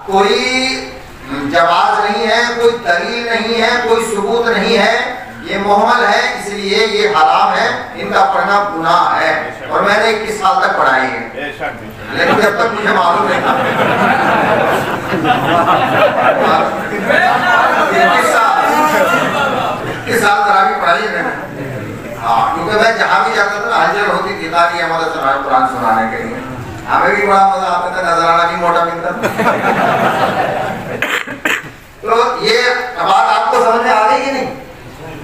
کوئی جواز نہیں ہے، کوئی دلیل نہیں ہے، کوئی ثبوت نہیں ہے، یہ محمل ہے، اس لیے یہ حرام ہے، ان کا پڑھنا گناہ ہے۔ اور میں نے 21 سال تک پڑھائی ہے، لیکن جب تک مجھے معلوم نہیں تھا 21 سال تراویح پڑھائی ہے میں نے۔ ہاں، کیونکہ میں جہاں بھی جاتا تھا حاضر ہوتی تھی قاری احمد صاحب قرآن سنانے کے لیے، ہمیں بھی بڑا مزہ آتا تھا، نظرانہ نہیں موٹا ملتا۔ تو یہ بات آپ کو سمجھ میں آ گئی کہ نہیں؟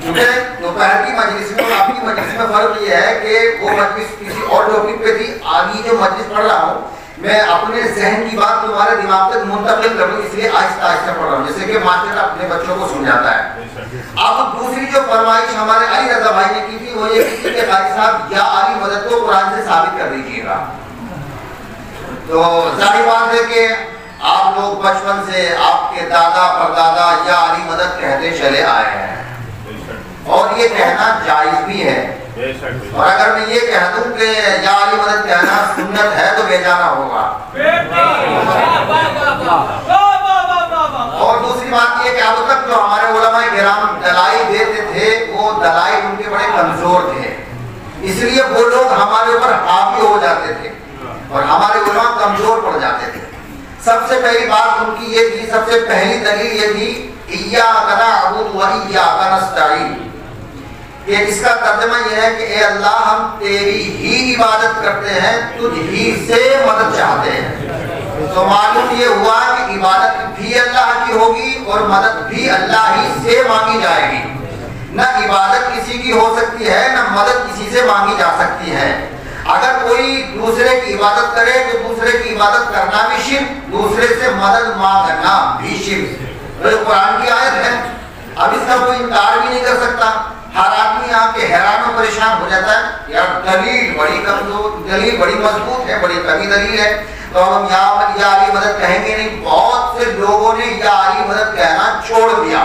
کیونکہ دوپہر کی مجلس میں اور آپ کی مجلس میں فرق یہ ہے کہ وہ مجلس کسی اور ٹاپک پہ تھی، آگے جو مجلس پڑھ رہا ہوں میں اپنے ذہن کی بات تمہارے دماغ تک منتقل کروں، اس لیے آہستہ آہستہ پڑھ رہا ہوں، جیسے کہ ماسٹر اپنے بچوں کو سمجھاتا ہے۔ اب دوسری جو فرمائش ہمارے علی رضا بھائی نے کی تھی وہ یہ کی تھی کہ قاری صاحب یا علی مدد کو قرآن سے ثابت کر دیجیے گا۔ تو ظاہر بات ہے کہ آپ لوگ بچپن سے آپ کے دادا پردادا یا علی مدد کہتے چلے آئے ہیں، اور یہ کہنا جائز بھی ہے، اور اگر میں یہ کہہ دوں کہ یا علی مدد کہنا سنت ہے تو بے جانا ہوگا۔ اور دوسری بات یہ کہ اب تک جو ہمارے علماء کرام دلائل دیتے تھے وہ دلائل ان کے بڑے کمزور تھے، اس لیے وہ لوگ ہمارے اوپر حاوی ہو جاتے تھے اور ہمارے علماء کمزور پڑ جاتے تھے۔ سب سے پہلی بات ان کی یہ تھی، سب سے پہلی دلیل یہ تھی ایاک نعبد و ایاک نستعین، کہ اس کا ترجمہ یہ ہے کہ اے اللہ ہم تیری ہی عبادت کرتے ہیں، تجھ ہی سے مدد چاہتے ہیں۔ تو معلوم یہ ہوا کہ عبادت بھی اللہ کی ہوگی اور مدد بھی اللہ ہی سے مانگی جائے گی، نہ عبادت کسی کی ہو سکتی ہے نہ مدد کسی سے مانگی جا سکتی ہے۔ اگر کوئی دوسرے کی عبادت کرے تو دوسرے کی عبادت کرنا بھی شرک، دوسرے سے مدد مانگنا بھی شرک۔ یہ قرآن کی آیت ہے، اب اس کا کوئی انکار بھی نہیں کر سکتا۔ ہر آدمی آ کے حیران و پریشان ہو جاتا ہے، یار دلیل بڑی کمزور، دلیل بڑی مضبوط ہے، بڑی قوی دلیل ہے، تو ہم یا علی مدد کہیں گے نہیں۔ بہت سے لوگوں نے یا علی مدد کہنا چھوڑ دیا،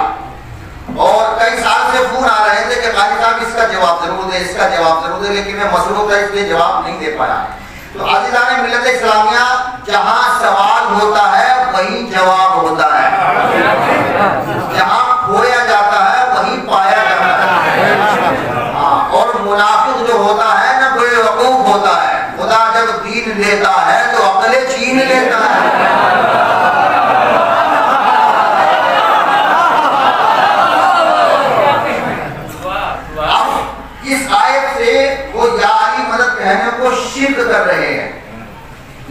اور کئی سال سے فون آ رہے تھے کہ قاری صاحب اس کا جواب ضرور دے، اس کا جواب ضرور دے، لیکن میں مصروف تھا اس لیے جواب نہیں دے پایا۔ تو عزیزان ملت اسلامیہ، جہاں سوال ہوتا ہے وہیں جواب ہوتا ہے، جہاں کھویا جاتا ہے وہیں پایا جاتا ہے۔ اور منافق جو ہوتا ہے نا بے وقوف ہوتا ہے، خدا جب دین لیتا ہے تو عقل چھین لیتا ہے۔ کو شرک کر رہے ہیں،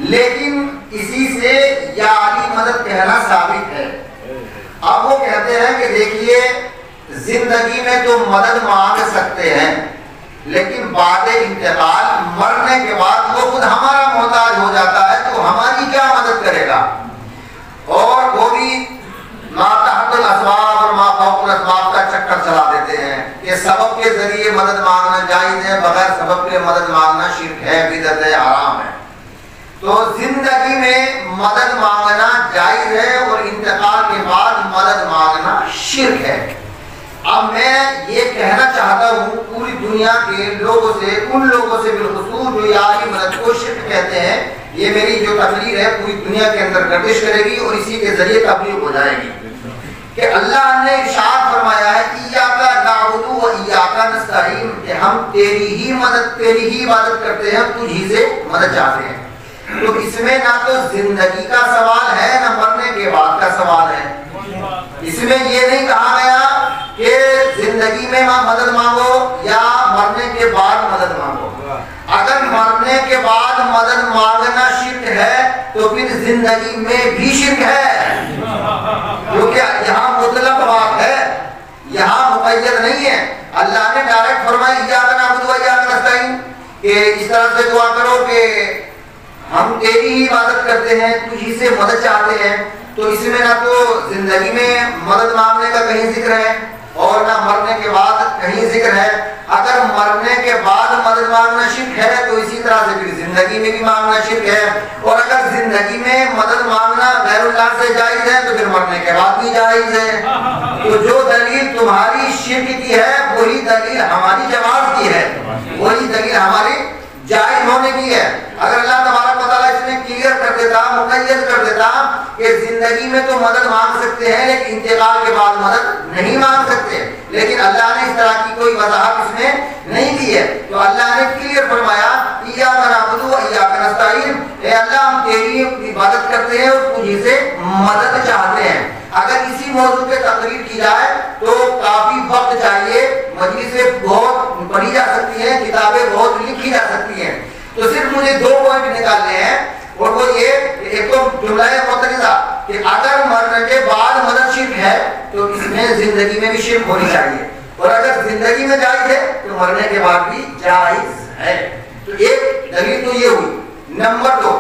لیکن اسی سے یا علی مدد کہنا ثابت ہے۔ اب وہ کہتے ہیں کہ دیکھیے زندگی میں تو مدد مانگ سکتے ہیں، لیکن بعد انتقال مرنے کے بعد وہ خود ہمارا محتاج ہو جاتا ہے تو ہماری کیا مدد کرے گا؟ اور وہ بھی ما تحت الاسباب اور ما فوق الاسباب کا چکر چلا دیتے ہیں کہ سبب کے ذریعے مدد مانگنا جائز ہے، بغیر سبب کے مدد مانگنا شرک ہے، بدعت ہے، حرام ہے۔ تو زندگی میں مدد مانگنا جائز ہے اور انتقال کے بعد مدد مانگنا شرک ہے۔ اب میں یہ کہنا چاہتا ہوں پوری دنیا کے لوگوں سے، ان لوگوں سے بالخصوص جو یا علی مدد کو شرک کہتے ہیں، یہ میری جو تقریر ہے پوری دنیا کے اندر گردش کرے گی اور اسی کے ذریعے تبلیغ ہو جائے گی کہ اللہ نے ارشاد فرمایا ہے ایاک نعبد و ایاک نستعین، کہ ہم تیری ہی مدد، تیری ہی عبادت کرتے ہیں، تجھ ہی سے مدد چاہتے ہیں۔ تو اس میں نہ تو زندگی کا سوال ہے نہ مرنے کے بعد کا سوال ہے۔ اس میں یہ نہیں کہا گیا کہ زندگی میں مدد مانگو یا مرنے کے بعد مدد مانگو۔ اگر مرنے کے بعد مدد مانگنا شرک ہے تو پھر زندگی میں بھی شرک ہے، کیونکہ یہاں مطلق بات ہے، یہاں مقید نہیں ہے۔ اللہ نے ڈائریکٹ فرمایا ایاک نعبد و ایاک نستعین، کہ اس طرح سے دعا کرو کہ ہم تیری ہی عبادت کرتے ہیں، تجھی سے مدد چاہتے ہیں۔ تو اس میں نہ تو زندگی میں مدد مانگنے کا کہیں ذکر ہے اور نہ مرنے کے بعد کہیں ذکر ہے۔ اگر مرنے کے بعد مدد مانگنا شرک ہے تو اسی طرح سے پھر زندگی میں بھی مانگنا شرک ہے، اور اگر زندگی میں مدد مانگنا غیر اللہ سے جائز ہے تو پھر مرنے کے بعد بھی جائز ہے۔ تو جو دلیل تمہاری شرک کی ہے وہی دلیل ہماری جواز کی ہے، وہی دلیل ہماری جائز ہونے کی ہے۔ اگر اللہ تبارک و تعالیٰ اس میں کلیئر کر دیتا، مقید کر دیتا کہ زندگی میں تو مدد مانگ سکتے ہیں لیکن انتقال کے بعد مدد نہیں مانگ سکتے، لیکن اللہ نے اس طرح کی کوئی وضاحت اس میں نہیں دی ہے۔ تو اللہ نے کلیئر فرمایا ایاک نعبد و ایاک نستعین، اے اللہ ہم تیری عبادت کرتے ہیں اور تجھ سے مدد چاہتے ہیں۔ اگر اسی موضوع پہ تقریر کی جائے تو کافی وقت چاہیے، مجلسیں بہت پڑھی جا سکتی ہیں، کتابیں بہت لکھی جا سکتی ہیں، تو صرف مجھے 2 پوائنٹ نکالنے ہیں، اور وہ یہ ایک تو جملہ معترضہ کہ اگر مرنے کے بعد مدد شرک ہے تو اس میں زندگی میں بھی شرک ہونی چاہیے، اور اگر زندگی میں جائز ہے تو مرنے کے بعد بھی جائز ہے۔ تو ایک دلیل تو یہ ہوئی۔ نمبر 2،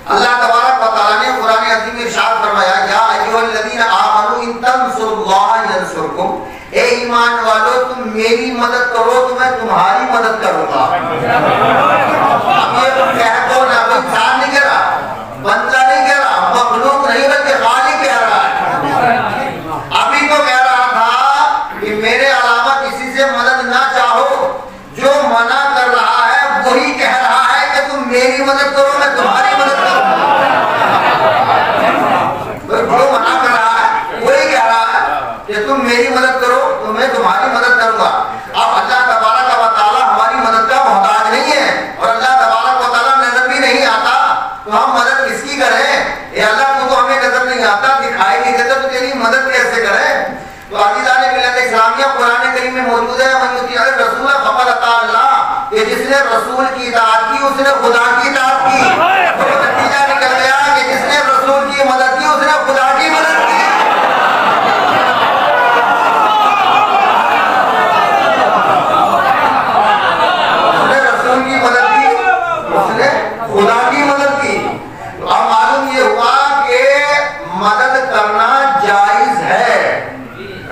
اللہ تبارک و تعالیٰ نے قرآن عظیم میں ارشاد فرمایا یا ایھا الذین آمنوا ان تنصروا اللہ ینصرکم، اے ایمان والو تم میری مدد کرو تو میں تمہاری مدد کروں گا۔ اب یہ کہہ دو نا، کوئی انسان نہیں کہہ رہا، بندہ نہیں کہہ رہا، مخلوق نہیں بلکہ خالق کہہ رہا ہے۔ ابھی تو کہہ رہا تھا کہ میرے علاوہ کسی سے مدد نہ چاہو، جو منع کر رہا ہے وہی کہہ رہا ہے کہ تم میری مدد کرو میں تمہاری مدد کروں۔ جو منع کر رہا ہے وہی کہہ رہا ہے کہ تم میری مدد کرو تو میں تمہاری مدد کروں گا۔ اب اللہ تبارک و تعالیٰ ہماری مدد کا محتاج نہیں ہے، اور اللہ تبارک و تعالیٰ نظر بھی نہیں آتا، تو ہم مدد کس کی کریں؟ اے اللہ تو ہمیں نظر نہیں آتا، دکھائی نہیں دیتا، تو تیری مدد کیسے کریں؟ تو عزیزان ملت اسلامیہ قرآن کریم میں موجود ہے من یطیع الرسول فقد اطاع اللہ، کہ جس نے رسول کی اطاعت کی اس نے خدا کی اطاعت کی۔ تو نتیجہ نکل گیا کہ جس نے رسول کی مدد کی اس نے خدا کی مدد کی۔ اس نے رسول کی مدد کی، اس نے خدا کی مدد کی۔ تو اب معلوم یہ ہوا کہ مدد کرنا جائز ہے،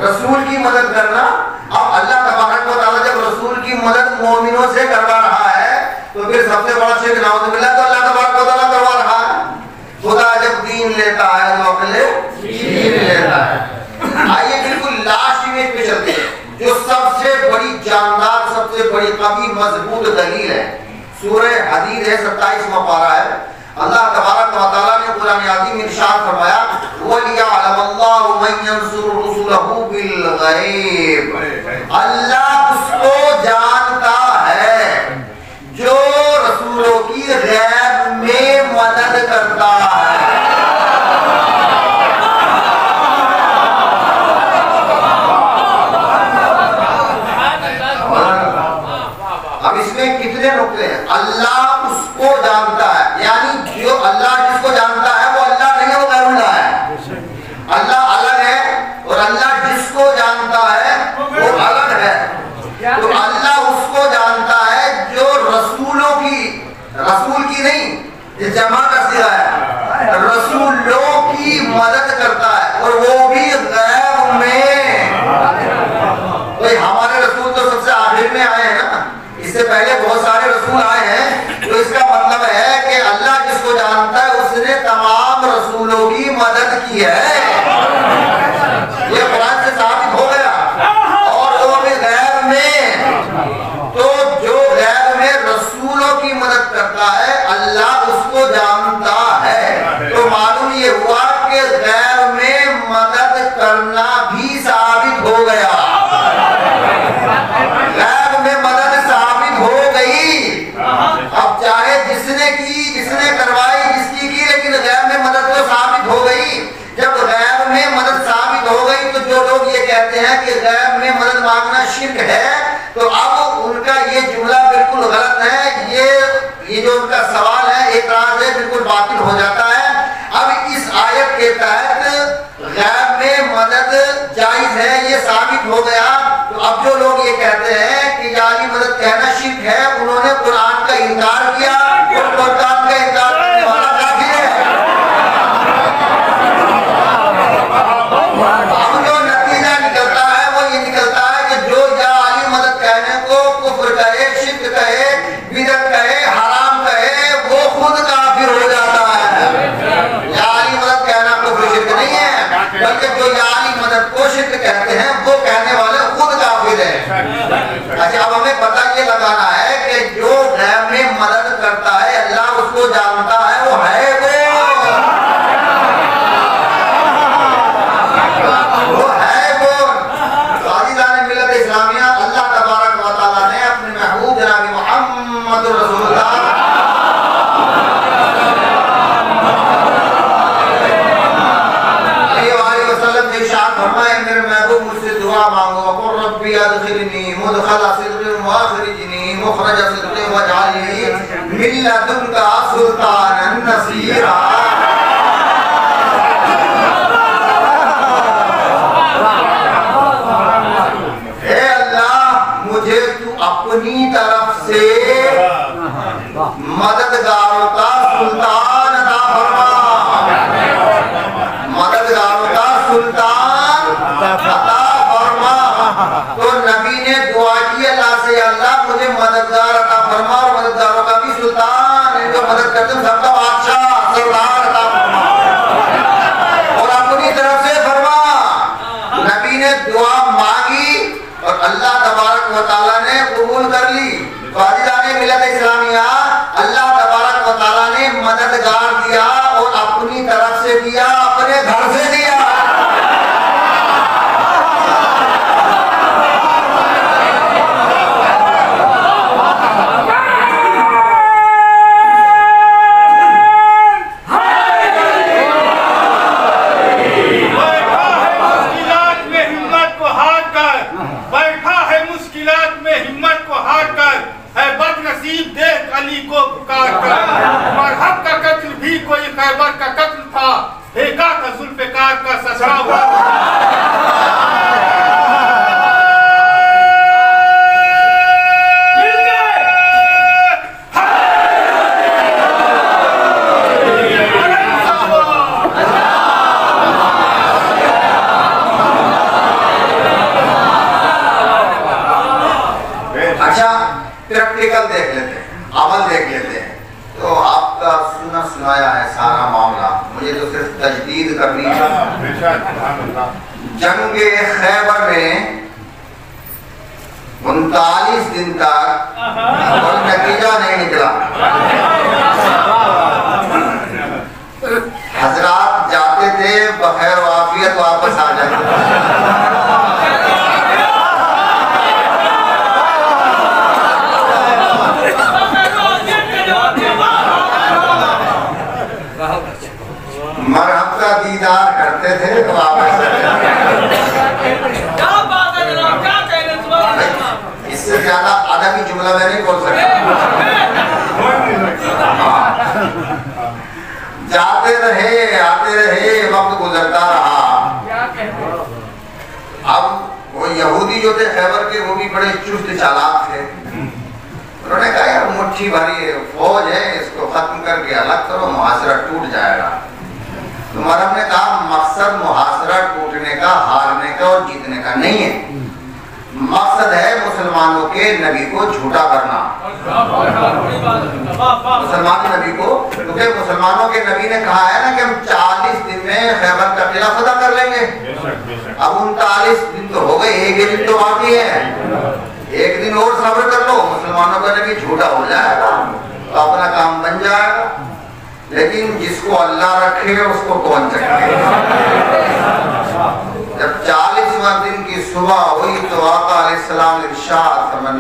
رسول کی مدد کرنا۔ اب اللہ تبارک و تعالیٰ جب رسول کی مدد مومنوں سے کروا رہا ہے تو پھر سب سے بڑا شرک نعوذ باللہ تو اللہ تبارک و تعالیٰ کروا رہا ہے۔ خدا جب دین لیتا ہے تو اپنے دین لیتا ہے۔ آئیے بالکل لاسٹ امیج پہ چلتے ہیں، جو سب سے بڑی جاندار، سب سے بڑی قوی مضبوط دلیل ہے، سورہ حدید ہے، 27واں پارہ ہے۔ اللہ تبارک و تعالیٰ نے قرآن عظیم میں ارشاد فرمایا وَلِيَعْلَمَ اللَّهُ مَن يَنصُرُ رُسُلَهُ بِالْغَيْبِ، اللہ اس کو جانتا ہے جو رسولوں کی غیب میں مدد کرتا ہے۔ اب اس میں کتنے نقطے ہیں؟ اللہ اس کو جانتا ہے، یعنی جو اللہ جس کو جانتا ہے وہ اللہ نہیں ہے، وہ غیر اللہ ہے۔ اللہ الگ ہے اور اللہ جس کو جانتا ہے وہ الگ ہے۔ تو اللہ اس کو جانتا ہے جو رسولوں کی، رسول کی نہیں، یہ جمع کا صیغہ ہے، رسولوں کی مدد کرتا ہے، اور وہ بھی غیب میں۔ تو ہمارے رسول تو سب سے آخر میں آئے ہیں نا، اس سے پہلے بہت سارے رسول آئے ہیں، تو اس کا مطلب ہے کہ اللہ جس کو جانتا ہے اس نے تمام رسولوں کی مدد کی ہے، یہ قرآن سے ثابت ہو گیا۔ اور وہ بھی غیب میں، تو جو غیب میں رسولوں کی مدد کرتا ہے اللہ اس کو جانتا ہے۔ تو معلوم یہ ہوا کہ غیب میں مدد کرنا بھی ثابت ہو گیا، غیب میں مدد ثابت ہو گئی۔ اب چاہے جس نے کی، جس نے کروائی، جس کی لیکن غیب میں مدد تو ثابت ہو گئی۔ جب غیب میں مدد ثابت ہو گئی تو جو لوگ یہ کہتے ہیں کہ غیب میں مدد مانگنا شرک ہے، تو اب ان کا یہ جملہ بالکل غلط ہے، یہ جو ان کا سوال ہے، اعتراض ہے، بالکل باطل ہو جاتا ہے۔ اب اس آیت کے تحت غیب میں مدد جائز ہے، یہ ثابت ہو گیا۔ تو اب جو لوگ یہ کہتے ہیں کہ جعلی مدد کہنا شرک ہے، انہوں نے قرآن کا انکار کیا، اور قرآن کا انکار کرنے والا کافر ہے۔ اب جو نتیجہ نکلتا ہے وہ یہ نکلتا ہے کہ جو جعلی مدد کہنے کو کفر کہے، شرک کہے، بدعت کہے، حرام کہے، وہ خود کافر ہو جاتا ہے۔ جعلی مدد کہنا کفر شرک نہیں ہے، بلکہ جو جعلی مدد کو شرک کہتے ہیں وہ کہنے والے خود کافر ہیں۔ اچھا، اب ہمیں پتہ یہ لگانا ہے کہ جو غیب میں مدد کرتا ہے اللہ اس کو جانتا ہے، وہ ہے وہ کرتے ہیں سب کا بادشاہ سردار عطا فرما، اور اپنی طرف سے فرما۔ نبی نے دعا مانگی اور اللہ تبارک و تعالیٰ نے قبول کر لی۔ فاضلان ملت اسلامیہ، اللہ تبارک و تعالیٰ نے مددگار دیا اور اپنی طرف سے دیا، اپنے گھر سے دیا۔ جنگ خیبر میں 39 دن تک کوئی نتیجہ نہیں نکلا۔ حضرات جاتے تھے بخیر و عافیت واپس آ جاتے تھے۔ مرحب کا دیدار کرتے تھے واپس آ جاتے تھے۔ اس سے زیادہ ادبی جملہ میں نہیں بول سکتا۔ جاتے رہے آتے رہے، وقت گزرتا رہا۔ اب وہ یہودی جو تھے خیبر کے، وہ بھی بڑے چست چالاک تھے۔ انہوں نے کہا یار مٹھی بھاری فوج ہے، اس کو ختم کر کے الگ کرو، محاصرہ ٹوٹ جائے گا۔ تو مرحب نے کہا مقصد محاصرہ ٹوٹنے کا، ہارنے کا اور جیتنے کا نہیں ہے، مقصد ہے مسلمانوں کے نبی کو جھوٹا کرنا۔ مسلمان نبی کو، کیونکہ مسلمانوں کے نبی نے کہا ہے نا کہ ہم 40 دن میں خیبر کا قلعہ فتح کر لیں گے۔ اب 39 دن تو ہو گئے، ایک دن تو باقی ہے، ایک دن اور صبر کر لو، مسلمانوں کا نبی جھوٹا ہو جائے گا تو اپنا کام بن جائے گا۔ لیکن جس کو اللہ رکھے اس کو کون چکے؟ جب 40واں دن کی صبح ہوئی تو آقا علیہ السلام نے ارشاد فرمایا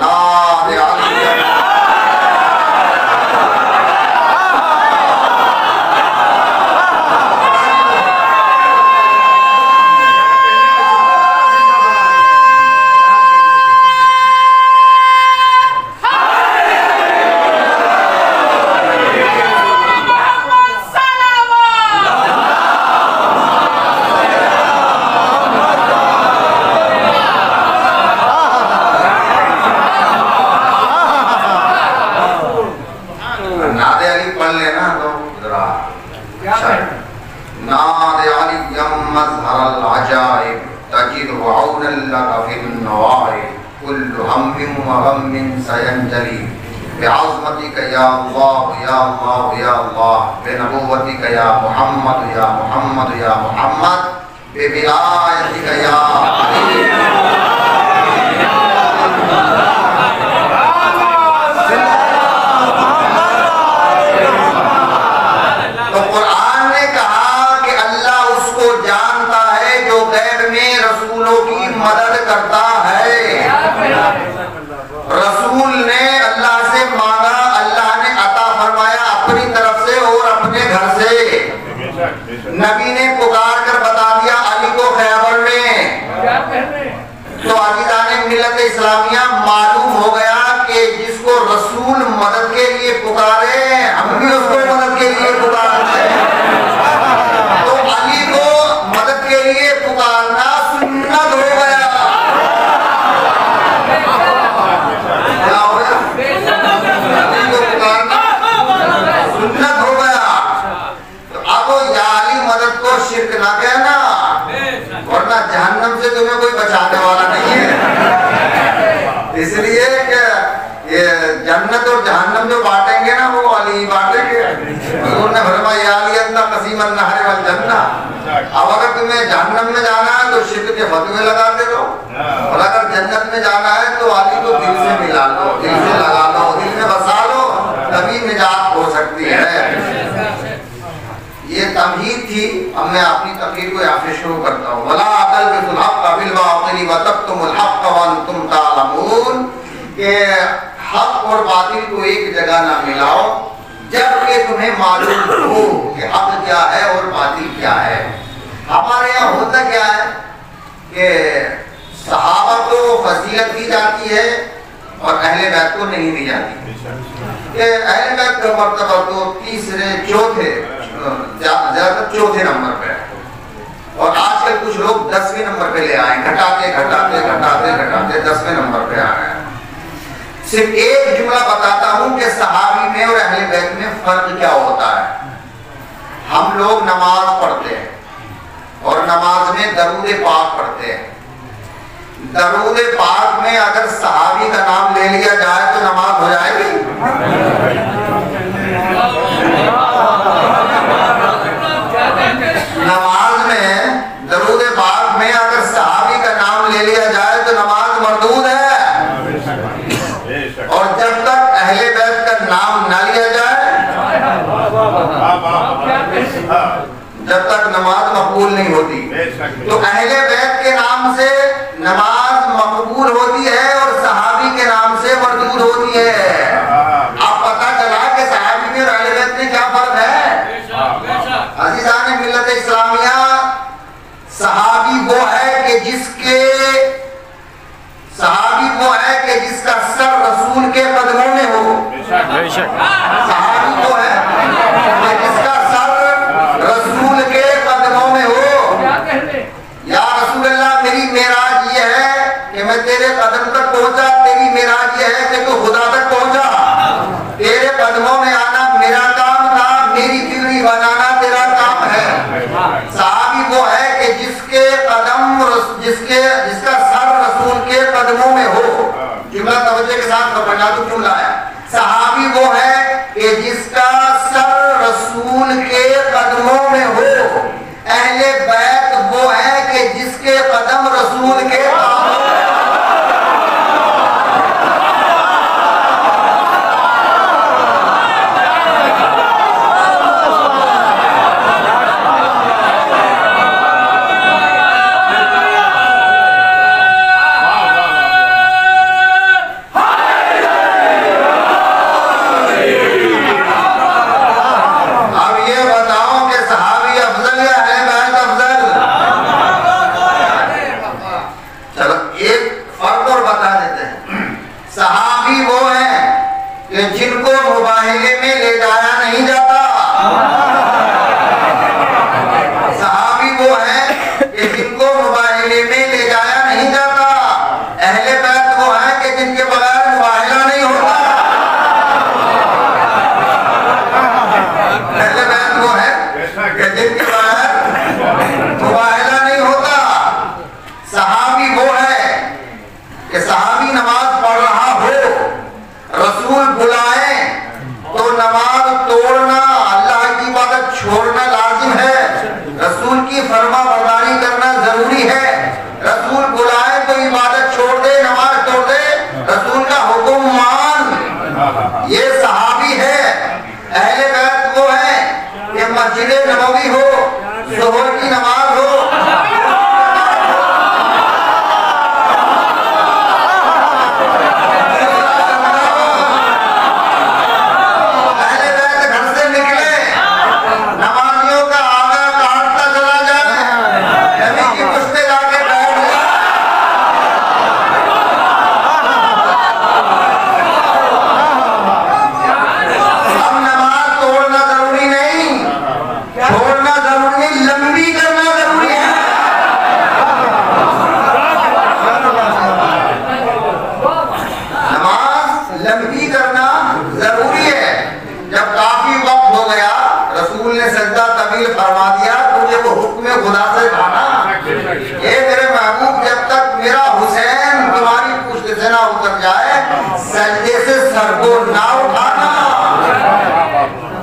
بعظمتك يا الله يا الله يا الله، بنبوتك يا محمد يا محمد يا محمد، بولایتك يا علی۔ تو قرآن نے کہا کہ اللہ اس کو جانتا ہے جو غیب میں رسولوں کی مدد کرتا ہے۔ رسول نے اللہ سے مانگا، اللہ نے عطا فرمایا اپنی طرف سے اور اپنے گھر سے۔ نبی نے پکار کر بتا دیا علی کو خیبر میں، تو عزیزان ملت اسلامیہ معلوم ہو گیا کہ جس کو رسول مدد کے لیے پکارے، ہم بھی اس کو مدد کے لیے پکارتے ہیں۔ تو علی کو مدد کے لیے پکارنا سنت ہو گیا۔ شرک نہ کہنا، ورنہ جہنم سے تمہیں کوئی بچانے والا نہیں ہے۔ اس لیے کہ یہ جنت اور جہنم جو بانٹیں گے نا وہ علی بانٹیں گے۔ اب اگر تمہیں جہنم میں جانا ہے تو شرک کے فتوے لگاتے رہو، اور اگر جنت میں جانا ہے تو علی کو دل سے ملا لو، دل سے لگا لو، دل میں بسا لو، تبھی نجات ہو سکتی ہے۔ یہ تمہید تھی، اب میں اپنی تقریر کو یہاں سے شروع کرتا ہوں۔ وَلَا تَلْبِسُوا الْحَقَّ بِالْبَاطِلِ وَتَكْتُمُوا الْحَقَّ وَأَنْتُمْ تَعْلَمُونَ، کہ حق اور باطل کو ایک جگہ نہ ملاؤ جبکہ تمہیں معلوم ہو کہ حق کیا ہے اور باطل کیا ہے۔ ہمارے یہاں ہوتا کیا ہے کہ صحابہ کو فضیلت دی جاتی ہے اور اہل بیت کو نہیں دی جاتی، کہ اہل بیت کا مرتبہ تو تیسرے چوتھے زیادہ تر چوتھے نمبر پہ ہے، اور آج کل کچھ لوگ 10ویں نمبر پہ لے آئے، گھٹاتے گھٹاتے گھٹاتے گھٹاتے 10ویں نمبر پہ آ رہے ہیں۔ صرف ایک جملہ بتاتا ہوں کہ صحابی میں اور اہل بیت میں فرق کیا ہوتا ہے۔ ہم لوگ نماز پڑھتے ہیں اور نماز میں درود پاک پڑھتے ہیں۔ درود پاک میں اگر صحابی کا نام لے لیا جائے تو نماز ہو جائے گی؟ نماز میں درود پاک میں اگر صحابی کا نام لے لیا جائے تو نماز مردود ہے، اور جب تک اہل بیت کا نام نہ لیا جائے جب تک نماز مقبول نہیں ہوتی۔ تو اہل بیت کے نام سے نماز مقبول ہوتی ہے اور صحابی کے نام سے مردود ہوتی ہے۔ اب پتہ چلا کہ صحابی میں اور اہل بیت میں کیا فرق ہے۔ عزیزان ملت اسلامیہ، صحابی وہ ہے کہ جس کا سر رسول کے قدموں میں ہو۔ صحابی وہ ہے کہ جس کا سر رسول کے قدموں میں ہو۔ یا رسول اللہ، میری معراج یہ ہے کہ میں تیرے قدم تک پہنچا، تیری معراج یہ ہے کہ تو خدا تک پہنچا۔ تیرے قدموں میں آنا میرا کام تھا، میری بگڑی بنانا تیرا کام ہے۔ صحابی وہ ہے کہ جس کا سر رسول کے قدموں میں ہو۔ جملہ توجہ کے ساتھ پڑھنا تو کیوں لایا؟ صحابی وہ ہے کہ جس کا سر رسول کے قدموں میں ہو۔ اہل بیت وہ ہے کہ جس کے قدم رسول کے قدموں میں ہو۔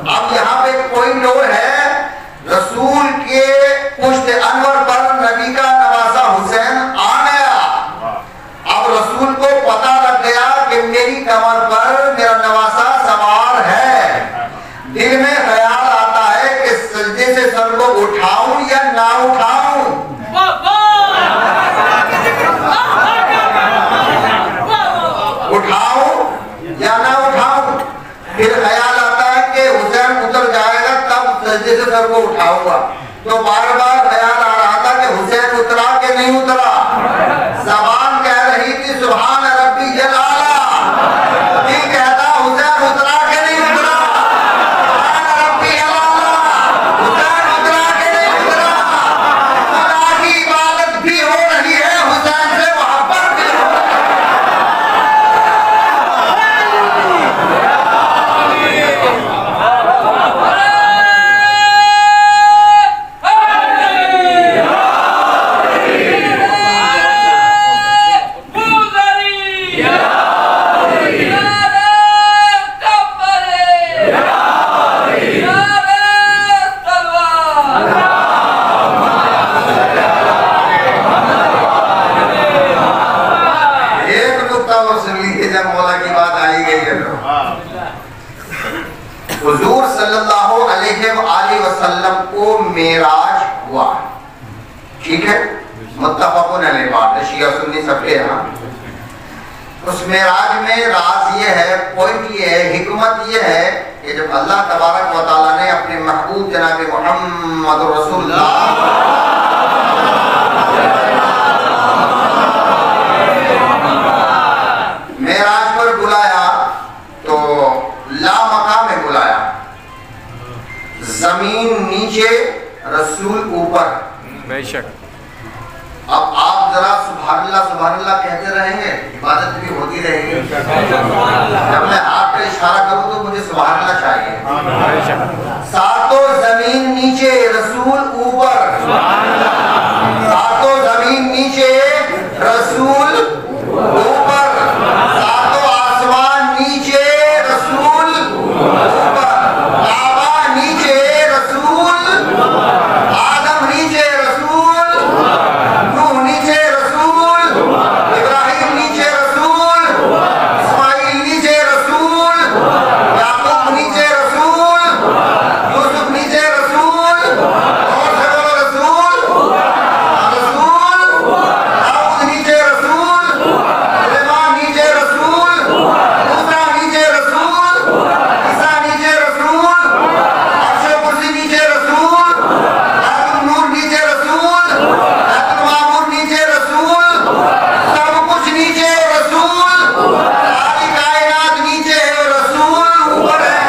اب یہاں پہ کوئی نور ہے، رسول کے انور پر نبی کا نواسا حسین آ گیا. اب رسول کو پتا لگ گیا کہ میری کمر پر میرا نواسا سوار ہے. دل میں خیال آتا ہے کہ سجدے سے سر کو اٹھاؤں یا نہ اٹھاؤں, اٹھاؤں یا نہ اٹھاؤں. پھر خیال آتا ہے کہ حسین اتر جائے گا تب سجدے سے سر کو اٹھاؤں گا. تو بار بار خیال آ رہا تھا کہ حسین اترا کہ نہیں اترا. زبان کہہ رہی تھی سبحان ربی جل اعلیٰ, دل کہتا حسین اترا کہ نہیں اترا. سبحان ربی جل اعلیٰ, حسین اترا کہ نہیں اترا. خدا کی عبادت بھی ہو رہی ہے, حسین سے محبت بھی ہو رہی ہے. حضور صلی اللہ علیہ وآلہ وسلم کو معراج ہوا, ٹھیک ہے, متفقون علیہ بات ہے, شیعہ سنی سب کے یہاں. اس معراج میں راز یہ ہے, پوائنٹ یہ ہے, حکمت یہ ہے کہ جب اللہ تبارک و تعالیٰ نے اپنے محبوب جناب محمد رسول اللہ معراج پر بلایا تو لا مقام میں بلایا, زمین نیچے رسول اوپر. بے شک. اب آپ ذرا سبحان اللہ کہتے رہیں گے, عبادت بھی ہوتی رہے گی. جب میں آپ کا اشارہ کروں تو مجھے سبحان اللہ چاہیے. ساتوں زمین نیچے رسول اوپر, ساتوں زمین نیچے رسول اوپر, ساتوں آسمان نیچے رسول اوپر, کعبہ نیچے رسول, آدم نیچے رسول, نوح نیچے رسول, ابراہیم نیچے رسول, اسماعیل نیچے رسول, یعقوب نیچے رسول, یوسف نیچے رسول, اور سے بولو رسول, رسول, داؤد نیچے رسول, سلیمان نیچے رسول, موسیٰ نیچے رسول, عیسیٰ نیچے رسول, عرش کرسی نیچے رسول, بیت النور نیچے رسول, بیت المعمور نیچے رسول, سب کچھ نیچے رسول, ساری کائنات نیچے رسول اوپر ہے.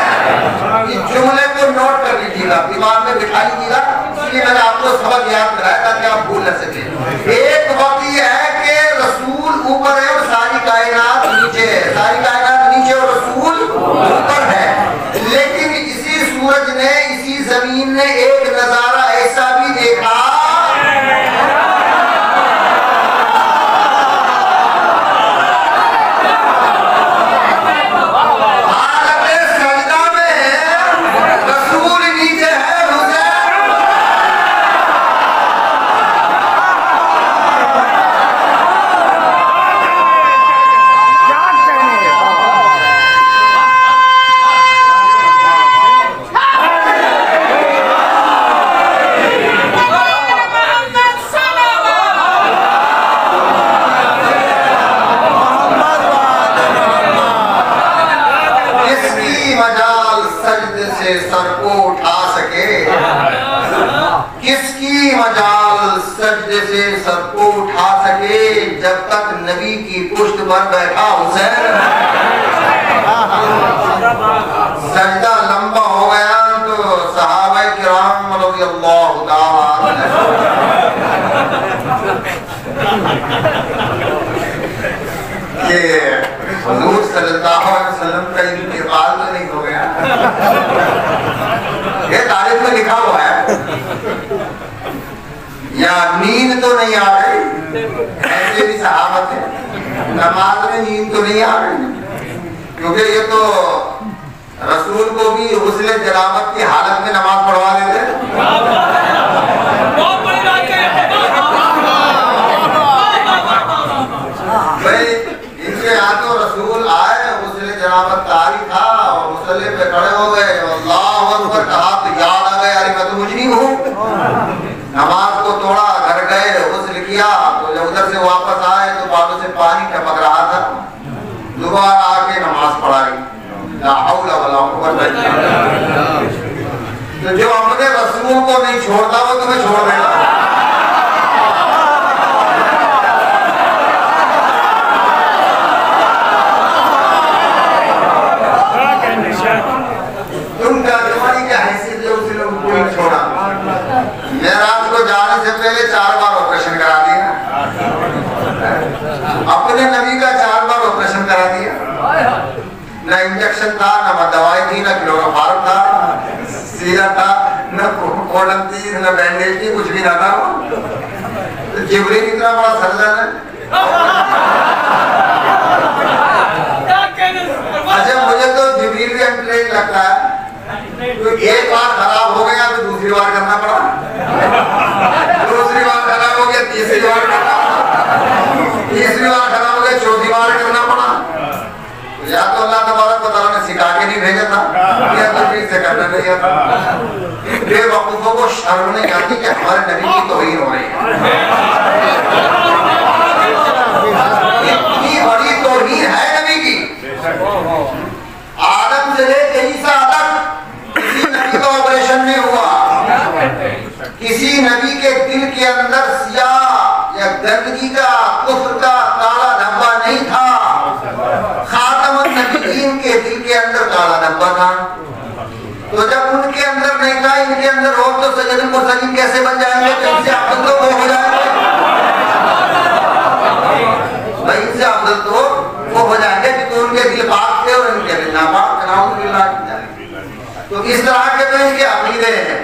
اس جملے کو نوٹ کر لیجیے گا, دماغ میں بٹھا لیجیے گا, اس لیے میں نے آپ کو سبق یاد کرایا تاکہ آپ بھول نہ سکیں. ایک وقت یہ ہے کہ رسول اوپر ہے اور ساری کائنات نیچے ہے, ساری کائنات نیچے اور رسول اوپر ہے. لیکن اسی سورج نے, اسی زمین نے ایک نظارہ ایسا بھی دیکھا حالت سجدہ میں رسول نیچے ہے, حسین سر کو اٹھا سکے, کس کی مجال سجدے سے سر کو اٹھا سکے جب تک نبی کی پشت پر بیٹھا حسین. سجدہ لمبا ہو گیا تو صحابہ کرام رضی اللہ تعالی کہ حضور صلی اللہ علیہ وسلم کا انتقال تو نہیں ہو گیا, یہ تاریخ میں لکھا ہوا ہے, یا نیند تو نہیں آ گئی, ایسے بھی صحابت ہے, نماز میں نیند تو نہیں آ گئی, کیونکہ یہ تو رسول کو بھی غسل جنابت کی حالت میں نماز پڑھوا دیتے. نماز کو توڑا، گھر گئے، غسل کیا، تو جب ادھر سے واپس آئے تو بالوں سے پانی ٹپک رہا تھا، دوبارہ آ کے نماز پڑھائی، لا حول ولا قوت الا باللہ۔ تو جو اپنے رسول کو نہیں چھوڑتا وہ تمہیں چھوڑ دے گا۔ تم کا تمہاری کیا حیثیت ہے اس نے کوئی نہیں چھوڑا؟ معراج کو جانے سے پہلے 4 بار آپریشن کرا دیا، اپنے نبی کا 4 بار آپریشن کرا دیا، نہ انجیکشن تھا، نہ دوائی تھی، نہ کلوروفارم تھا، سیرا تھا، نہ کولم تھی، نہ بینڈیج تھی، کچھ بھی نہ تھا۔ جبریل اتنا بڑا سرجن ہے۔ اچھا مجھے تو جبریل بھی انٹرین لگتا ہے، تو ایک بار خراب ہو گیا تو دوسری بار کرنا پڑا، دوسری بار خراب ہو گیا تیسری بار کرنا پڑا، تیسری بار خراب ہو گیا چوتھی بار کرنا پڑا۔ یا تو اللہ تبارک و تعالیٰ نے سکھا کے نہیں بھیجا تھا، یا تو ٹھیک سے کرنا نہیں آتا۔ بے وقوفوں کو شرم نہیں آتی کہ ہمارے نبی کی توہین ہو رہی ہے، اتنی بڑی توہین ہے نبی کی۔ آدم سے لے کے عیسیٰ تک کسی نبی کا آپریشن نہیں ہوا، کسی نبی کے دل کے اندر سیاہ یا گندگی کا کفر کا کالا دھبا نہیں تھا، خاتم النبیین کے دل کے اندر کالا دھبا تھا۔ تو جب ان کے اندر نہیں تھا، ان کے اندر ہو تو سید المرسلین کیسے بن جائیں گے؟ ان سے افضل تو وہ ہو جائیں گے، بھائی ان سے افضل تو وہ ہو جائیں گے کیونکہ ان کے دل پاک تھے اور ان کے دل ناپاک، نعوذ باللہ۔ تو اس طرح کے تو ان کے عقیدے ہیں۔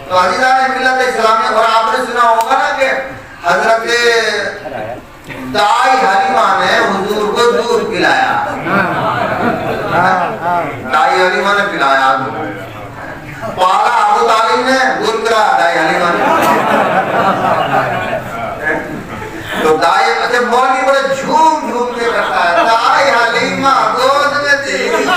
تو عزیزان ملت اسلامی، اور آپ نے سنا ہوگا نا کہ حضرت دائی حلیمہ نے حضور کو دودھ پلایا، دائی حلیمہ نے پلایا، پالا ابو طالب نے، دودھ پلایا دائی حلیمہ نے۔ تو دائی اچھا مولوی بڑے جھوم جھوم کے کرتا ہے، دائی حلیمہ گود میں تیری جان۔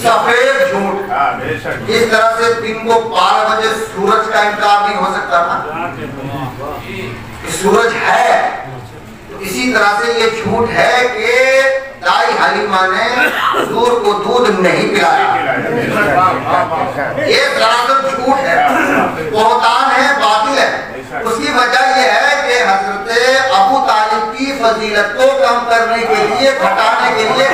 سفید جھوٹ، اس طرح سے دن کو 12 بجے سورج کا انکار نہیں ہو سکتا نا، سورج ہے، تو اسی طرح سے یہ جھوٹ ہے کہ دائی حلیمہ نے حضور کو دودھ نہیں پلایا، یہ دراصل جھوٹ ہے، بہتان ہے، باطل ہے۔ اس کی وجہ یہ ہے کہ حضرت ابو طالب کی فضیلت کو کم کرنے کے لیے، گھٹانے کے لیے